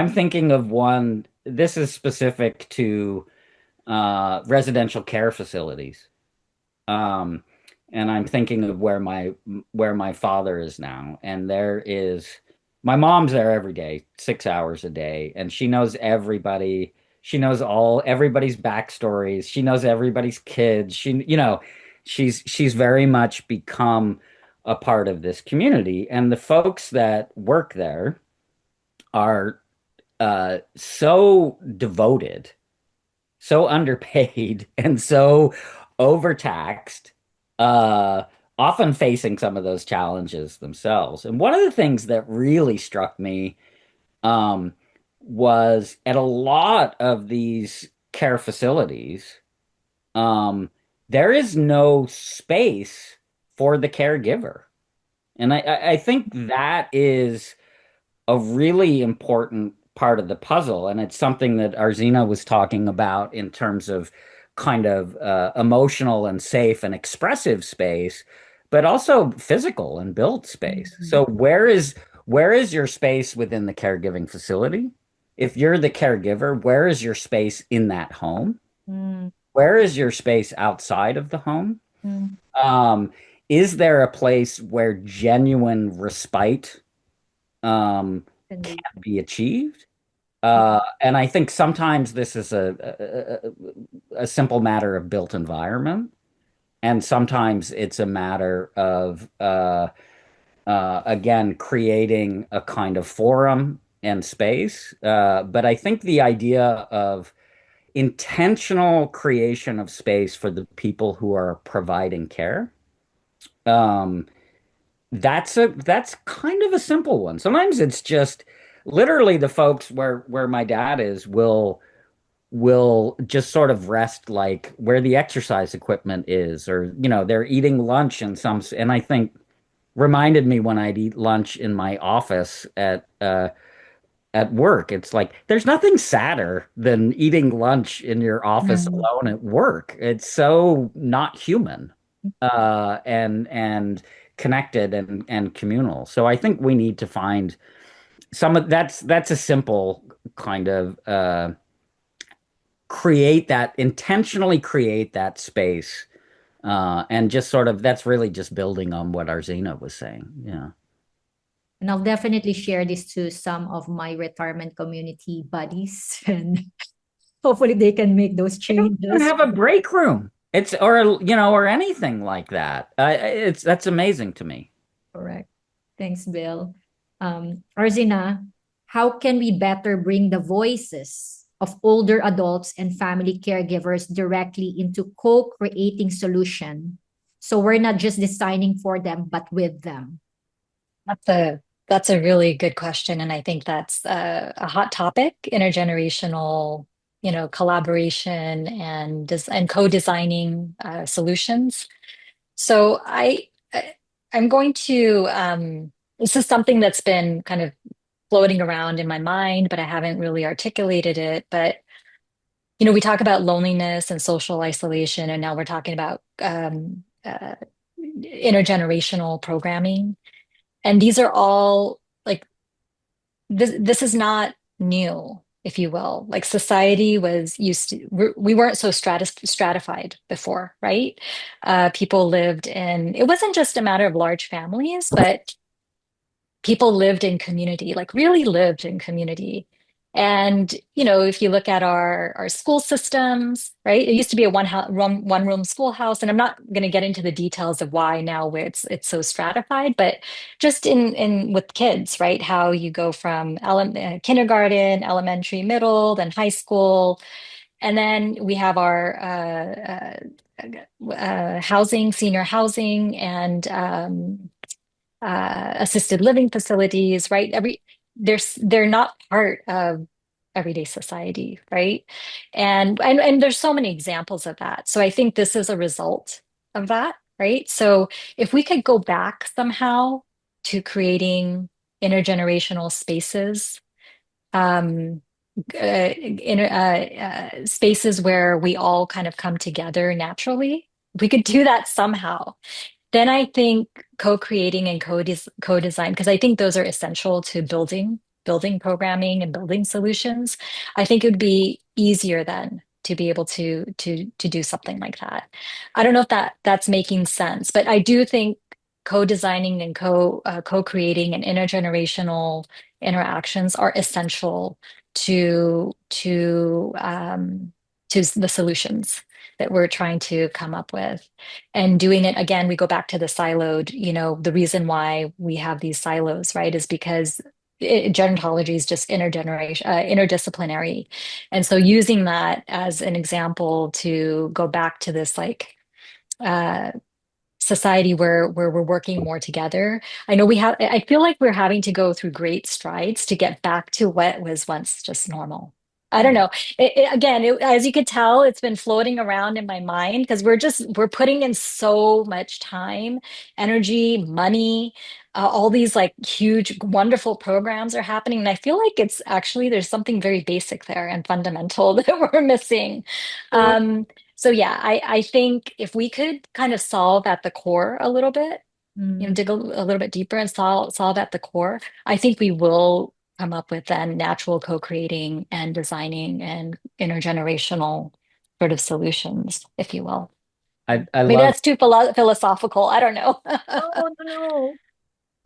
thinking of one. This is specific to residential care facilities. Um, and I'm thinking of where my father is now. And my mom's there every day, 6 hours a day, and she knows everybody. She knows everybody's backstories. She knows everybody's kids. She's very much become a part of this community. And the folks that work there are so devoted, so underpaid, and so overtaxed, uh, often facing some of those challenges themselves. And one of the things that really struck me um, was at a lot of these care facilities, um, there is no space for the caregiver. And I think that is a really important part of the puzzle. And it's something that Arzina was talking about in terms of kind of emotional and safe and expressive space, but also physical and built space. Mhm. So where is your space within the caregiving facility? If you're the caregiver, where is your space in that home? Mm, Where is your space outside of the home? mm, Um, is there a place where genuine respite um, can can be. be achieved? And I think sometimes this is a simple matter of built environment, and sometimes it's a matter of again creating a kind of forum and space. But I think the idea of intentional creation of space for the people who are providing care, um, that's kind of a simple one. Sometimes it's just literally the folks where my dad is will just sort of rest like where the exercise equipment is, or they're eating lunch in and I think reminded me when I'd eat lunch in my office at work. It's like there's nothing sadder than eating lunch in your office Mm. alone at work. It's so not human, and connected and communal. So I think we need to find that's a simple kind of intentionally create that space, and just sort of that's really just building on what Arzina was saying. Yeah. And I'll definitely share this to some of my retirement community buddies, and hopefully they can make those They don't even changes. have a break room. Or anything like that. That's amazing to me. Correct. Thanks, Bill. Arzina, how can we better bring the voices of older adults and family caregivers directly into co-creating solution? So we're not just designing for them, but with them. That's a really good question, and I think that's a hot topic, intergenerational, collaboration and co-designing solutions. So I'm going to this is something that's been kind of floating around in my mind, but I haven't really articulated it. But we talk about loneliness and social isolation, and now we're talking about intergenerational programming. And these are all like this is not new, if you will. Like society was used to, we weren't so stratified before, right? People lived in, it wasn't just a matter of large families, but people lived in community, like really lived in community. And if you look at our school systems, right? It used to be a one room schoolhouse, and I'm not going to get into the details of why now where it's so stratified, but just in with kids, right? How you go from kindergarten, elementary, middle, then high school, and then we have our housing, senior housing, and assisted living facilities, right? They're not part of everyday society, right? And there's so many examples of that. So I think this is a result of that, right? So if we could go back somehow to creating intergenerational spaces, um, spaces where we all kind of come together naturally, if we could do that somehow, then I think co-creating and co-design, because I think those are essential to building programming and building solutions. I think it would be easier then to be able to do something like that. I don't know if that's making sense, but I do think co-designing and co-creating and intergenerational interactions are essential to the solutions that we're trying to come up with. And doing it again, we go back to the siloed, the reason why we have these silos, right, is because gerontology is just interdisciplinary. And so using that as an example to go back to this like uh, society where we're working more together. I feel like we're having to go through great strides to get back to what was once just normal. I don't know. As you could tell, it's been floating around in my mind because we're putting in so much time, energy, money. All these like huge, wonderful programs are happening. And I feel like it's actually there's something very basic there and fundamental that we're missing. Sure. So yeah, I think if we could kind of solve at the core a little bit, Mm. dig a little bit deeper and solve at the core, I think we will come up with then natural co-creating and designing and intergenerational sort of solutions, if you will. I Maybe love that's too philosophical. I don't know. No, no, no.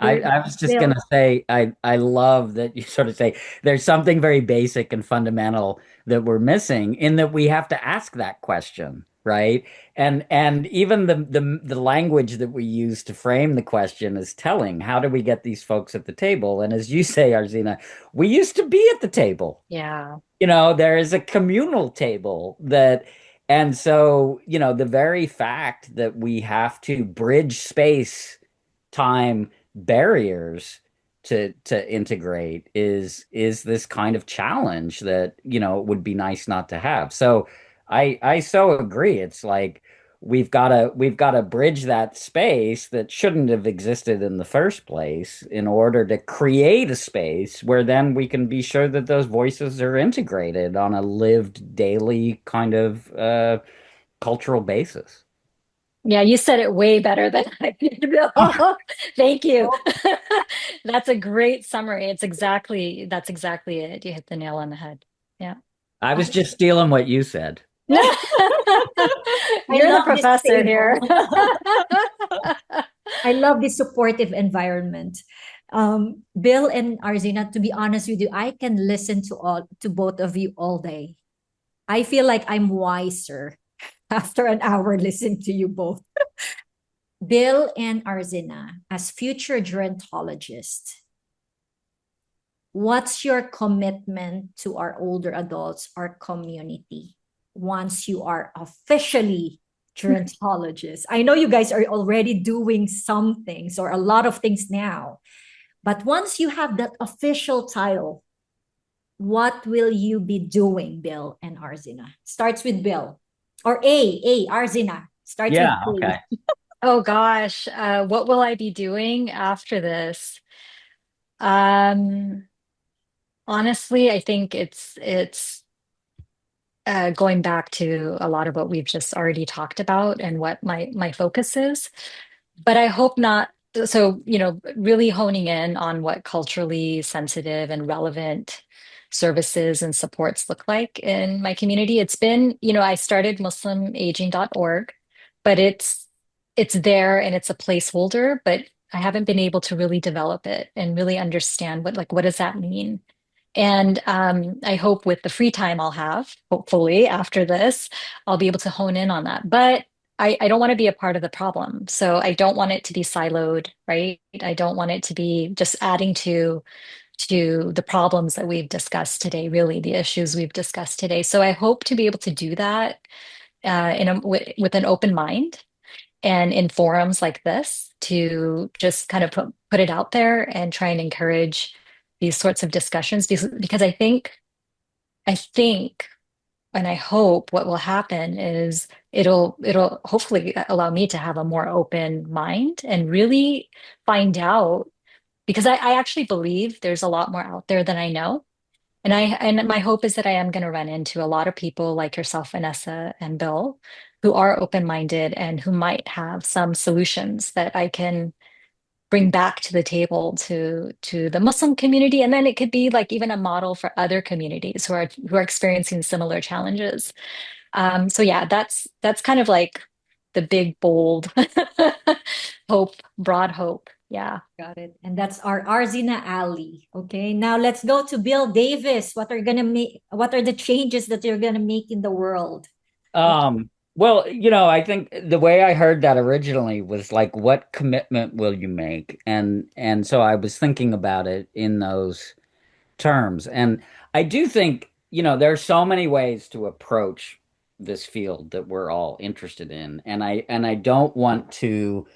We're I was just still. gonna say I love that you sort of say there's something very basic and fundamental that we're missing in that we have to ask that question, right? And even the language that we use to frame the question is telling. How do we get these folks at the table? And as you say, Arzina, we used to be at the table. Yeah. There is a communal table that, and so, the very fact that we have to bridge space, time barriers to integrate is this kind of challenge that, would be nice not to have. So I so agree. It's like we've got to bridge that space that shouldn't have existed in the first place in order to create a space where then we can be sure that those voices are integrated on a lived daily kind of cultural basis. Yeah, you said it way better than I did, Bill. Thank you. Oh, That's a great summary. That's exactly it. You hit the nail on the head. Yeah. I was just stealing what you said. You're I the love this professor table. here. I love this supportive environment. Bill and Arzina, to be honest with you, I can listen to both of you all day. I feel like I'm wiser after an hour listening to you both. Bill and Arzina, as future gerontologists, what's your commitment to our older adults, our community, once you are officially gerontologists? I know you guys are already doing some things or a lot of things now, but once you have that official title, what will you be doing, Bill and Arzina? Starts with Bill. Or Arzina. Starts with Yeah, okay. A. Oh gosh, what will I be doing after this? Um, Honestly, I think it's going back to a lot of what we've just already talked about and what my focus is. But I hope not. So, really honing in on what culturally sensitive and relevant services and supports look like in my community. It's been, I started muslimaging.org, but it's there and it's a placeholder, but I haven't been able to really develop it and really understand what does that mean? And I hope with the free time I'll have, hopefully after this, I'll be able to hone in on that. But I don't want to be a part of the problem. So I don't want it to be siloed, right? I don't want it to be just adding to the problems that we've discussed today, really the issues we've discussed today. So I hope to be able to do that with an open mind and in forums like this to just kind of put it out there and try and encourage these sorts of discussions because I think and I hope what will happen is it'll hopefully allow me to have a more open mind and really find out because I actually believe there's a lot more out there than I know. And my hope is that I am going to run into a lot of people like yourself, Vanessa and Bill, who are open-minded and who might have some solutions that I can bring back to the table to the Muslim community. And then it could be like even a model for other communities who are experiencing similar challenges. So yeah, that's kind of like the big, bold hope, broad hope. Yeah. Got it. And that's our Arzina Ali. Okay. Now let's go to Bill Davis. What are the changes that you're gonna make in the world? Well, I think the way I heard that originally was like, what commitment will you make? And so I was thinking about it in those terms. And I do think, there are so many ways to approach this field that we're all interested in. And I don't want to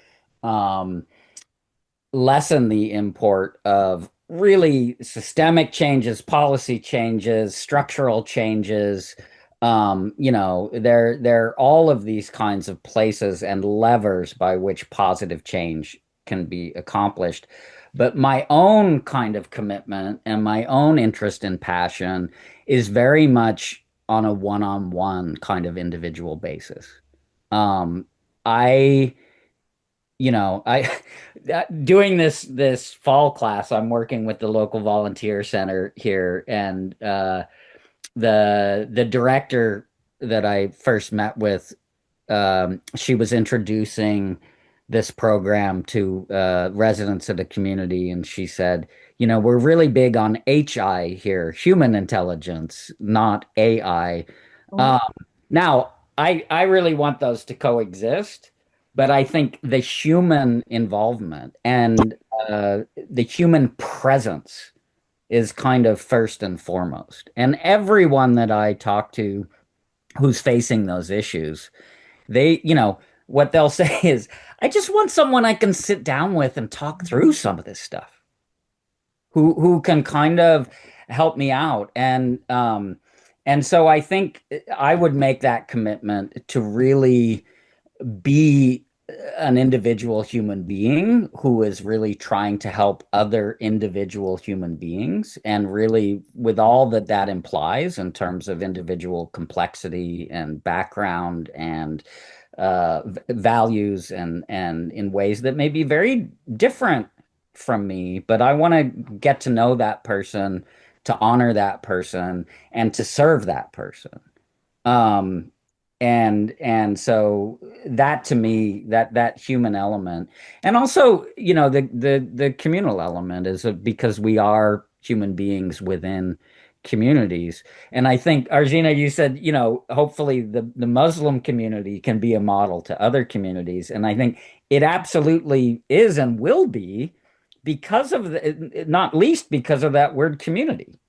lessen the import of really systemic changes, policy changes, structural changes. There are all of these kinds of places and levers by which positive change can be accomplished. But my own kind of commitment and my own interest and passion is very much on a one-on-one kind of individual basis. I I doing this fall class, I'm working with the local volunteer center here, and the director that I first met with, she was introducing this program to residents of the community, and she said, we're really big on HI here, human intelligence, not AI. Oh, Um, Now, I really want those to coexist, but I think the human involvement and the human presence is kind of first and foremost. And everyone that I talk to who's facing those issues, what they'll say is, I just want someone I can sit down with and talk through some of this stuff, who can kind of help me out. And so I think I would make that commitment to really be an individual human being who is really trying to help other individual human beings, and really with all that that implies in terms of individual complexity and background and values, and in ways that may be very different from me, but I want to get to know that person, to honor that person, and to serve that person. Um, and so that, to me, that human element, and also, the communal element, is because we are human beings within communities. And I think, Arzina, you said, hopefully the Muslim community can be a model to other communities. And I think it absolutely is and will be, because of not least because of that word community.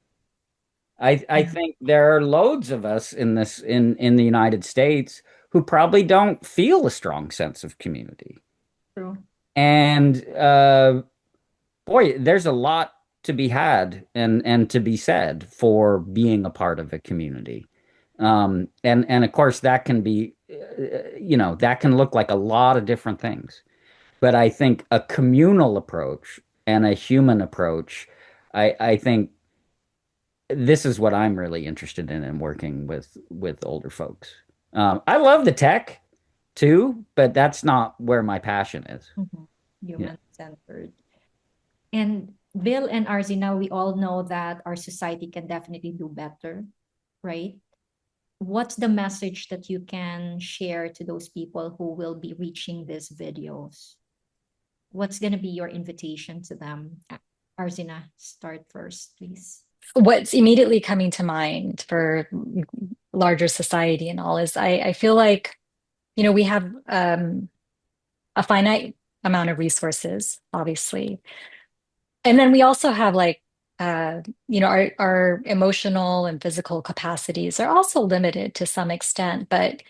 I yeah, think there are loads of us in the United States who probably don't feel a strong sense of community. true. And boy, there's a lot to be had and to be said for being a part of a community. And of course that can be, that can look like a lot of different things. But I think a communal approach and a human approach, I think this is what I'm really interested in working with older folks. I love the tech too, but that's not where my passion is. Mhm. Yeah. Human centered. And Bill and Arzina, we all know that our society can definitely do better, right? What's the message that you can share to those people who will be reaching these videos? What's going to be your invitation to them? Arzina, start first, please. What's immediately coming to mind for larger society and all is I feel like, we have a finite amount of resources, obviously. And then we also have like, our emotional and physical capacities are also limited to some extent, but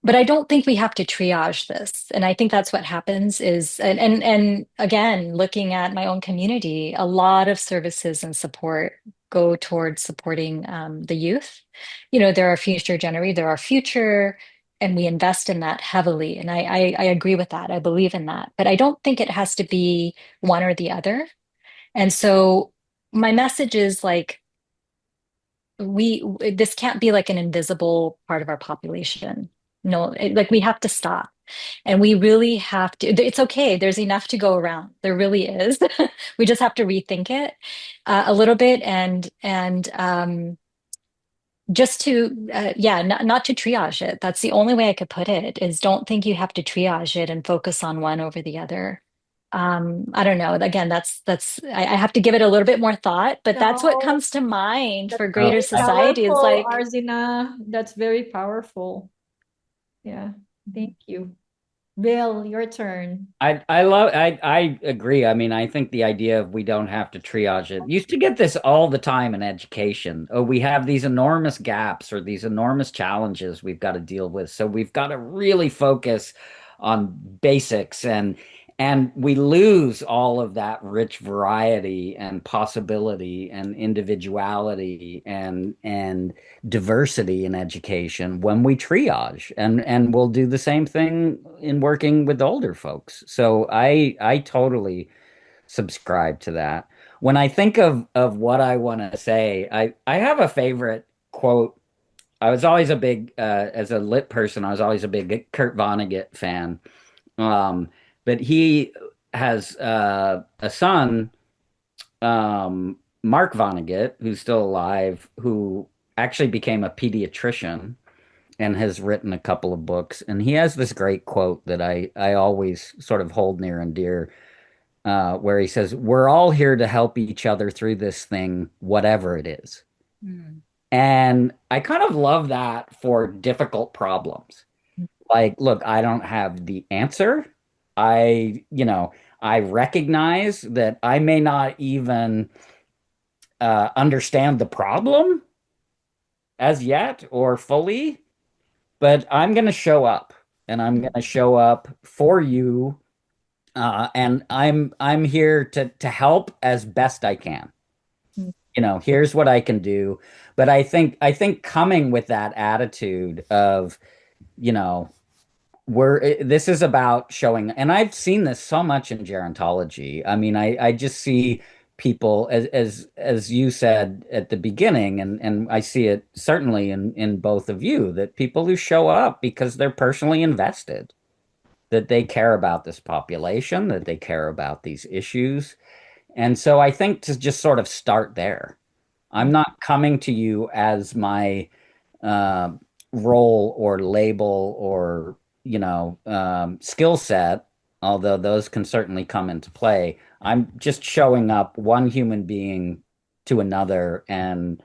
I don't think we have to triage this. And I think that's what happens is, and again, looking at my own community, a lot of services and support go towards supporting the youth. They're our future generation, they're our future, and we invest in that heavily. And I agree with that. I believe in that. But I don't think it has to be one or the other. And so my message is like, this can't be like an invisible part of our population. No, like we have to stop. And we really have to, it's okay. There's enough to go around. There really is. We just have to rethink it a little bit and just to yeah, not to triage it. That's the only way I could put it is don't think you have to triage it and focus on one over the other. I don't know. Again, I have to give it a little bit more thought, but that's what No, comes to mind that's for Oh, greater society is powerful, like, Arzina. That's very powerful. Yeah, thank you. Bill, your turn. I agree. I mean, I think the idea of we don't have to triage it. Used to get this all the time in education. Oh, we have these enormous gaps or these enormous challenges we've got to deal with. So we've got to really focus on basics and we lose all of that rich variety and possibility and individuality and diversity in education when we triage and we'll do the same thing in working with older folks. So I totally subscribe to that. When I think of what I want to say, I have a favorite quote. I was always a big as a lit person, I was always a big Kurt Vonnegut fan. Um, but he has a son, Mark Vonnegut, who's still alive, who actually became a pediatrician and has written a couple of books. And he has this great quote that I always sort of hold near and dear, where he says, "We're all here to help each other through this thing, whatever it is." mm, And I kind of love that for difficult problems. Like, look, I don't have the answer. I recognize that I may not even understand the problem as yet or fully, but I'm going to show up and I'm going to show up for you. And I'm here to help as best I can. Mm. Here's what I can do. But I think coming with that attitude of, you know, this is about showing, and I've seen this so much in gerontology. I mean, I just see people as you said at the beginning, and I see it certainly in both of you, that people who show up because they're personally invested, that they care about this population, that they care about these issues. And so I think to just sort of start there. I'm not coming to you as my uh, role or label or skill set, although those can certainly come into play. I'm just showing up one human being to another and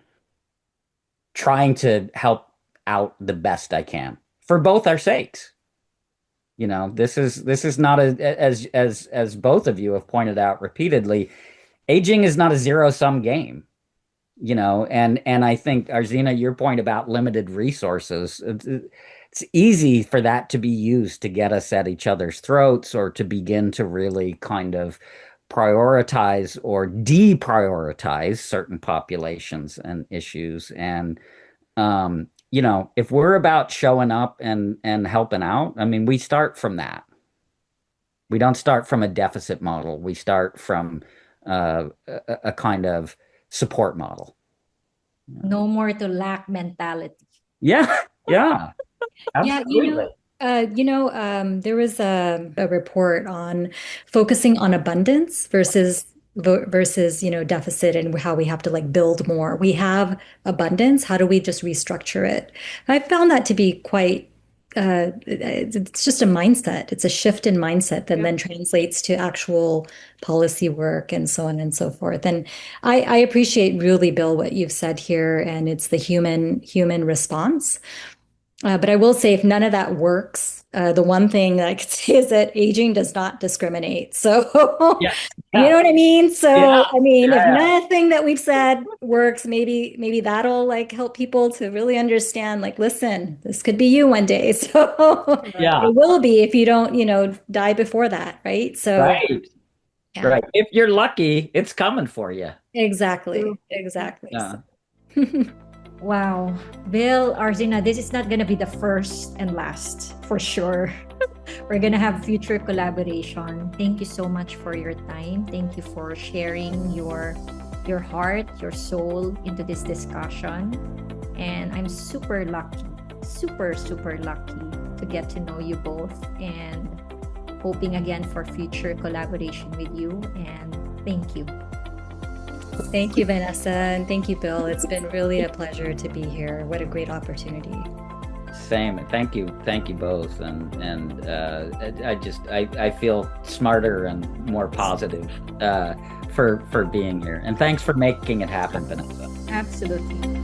trying to help out the best I can for both our sakes. This is not as both of you have pointed out repeatedly, aging is not a zero-sum game. And I think, Arzina, your point about limited resources, it's easy for that to be used to get us at each other's throats or to begin to really kind of prioritize or deprioritize certain populations and issues. And if we're about showing up and helping out, I mean, we start from that. We don't start from a deficit model. We start from a kind of support model. No more to lack mentality. Yeah, yeah, Yeah, absolutely. There was a report on focusing on abundance versus deficit, and how we have to like build more. We have abundance. How do we just restructure it? I found that to be quite it's just a mindset. It's a shift in mindset that then translates to actual policy work and so on and so forth. And I appreciate really, Bill, what you've said here, and it's the human response. But I will say, if none of that works, the one thing that I could say is that aging does not discriminate. So, Yeah. you know what I mean? So, Yeah. I mean, Yeah. if nothing that we've said works, maybe that'll like help people to really understand, like, listen, this could be you one day. So, Yeah. it will be if you don't, die before that, right? So, Right. yeah, Right. If you're lucky, it's coming for you. exactly. Yeah. Wow. Bill, Arzina, this is not going to be the first and last for sure. We're going to have future collaboration. Thank you so much for your time. Thank you for sharing your heart, your soul into this discussion. And I'm super lucky, super, super lucky to get to know you both, and hoping again for future collaboration with you. And thank you. Thank you, Vanessa, and thank you, Bill. It's been really a pleasure to be here. What a great opportunity. Same. Thank you both. And I feel smarter and more positive for being here. And thanks for making it happen, Vanessa. Absolutely.